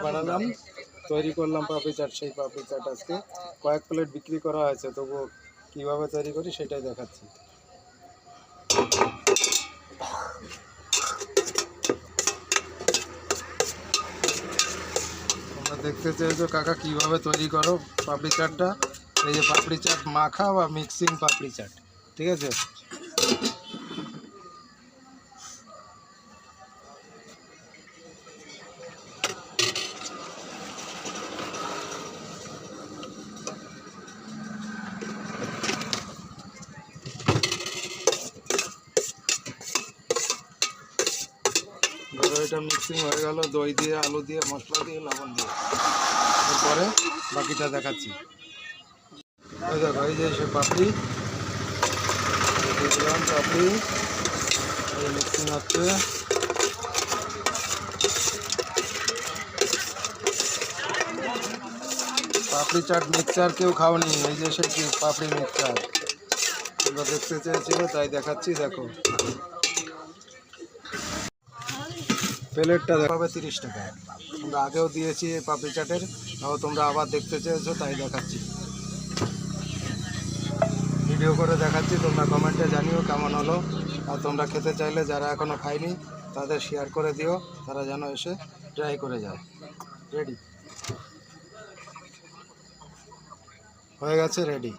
বানালাম, তৈরি করলাম পাপড়ি চাট। সেই পাপড়ি চাট আজকে কয়েক প্লেট বিক্রি করা হয়েছে, তবুও কীভাবে তৈরি করি সেটাই দেখাচ্ছি। তোমরা দেখতে চেয়েছো কাকা কীভাবে তৈরি করো পাপড়ি চাটটা। এই যে পাপড়ি চাট মাখা বা মিক্সিং পাপড়ি চাট, ঠিক আছে। ধরো এটা মিক্সিং হয়ে গেল দই দিয়ে, আলু দিয়ে, মশলা দিয়ে, লবণ দিয়ে। এরপরে বাকিটা দেখাচ্ছি। ওই দেখো, এই যে সে পাপড়ি দিলাম, পাপড়ি এই মিক্সিং হচ্ছে। পাপড়ি চাট মিক্সচার কেউ খাওনি, এই যে সে পাপড়ি মিক্সচার। তোমরা দেখতে চেয়েছিলে তাই দেখাচ্ছি। দেখো প্লেটটা দেখাবে 30 টাকা। আমরা আগেও দিয়েছি এই পাপড়ি চাটের, তাও তোমরা আবার দেখতে চেয়েছো তাই দেখাচ্ছি। ভিডিও করে দেখাচ্ছি, তোমরা কমেন্টে জানিও কেমন হলো। আর তোমরা খেতে চাইলে যারা এখনও খায়নি তাদের শেয়ার করে দিও, তারা যেন এসে ট্রাই করে যায়। রেডি হয়ে গেছে, রেডি।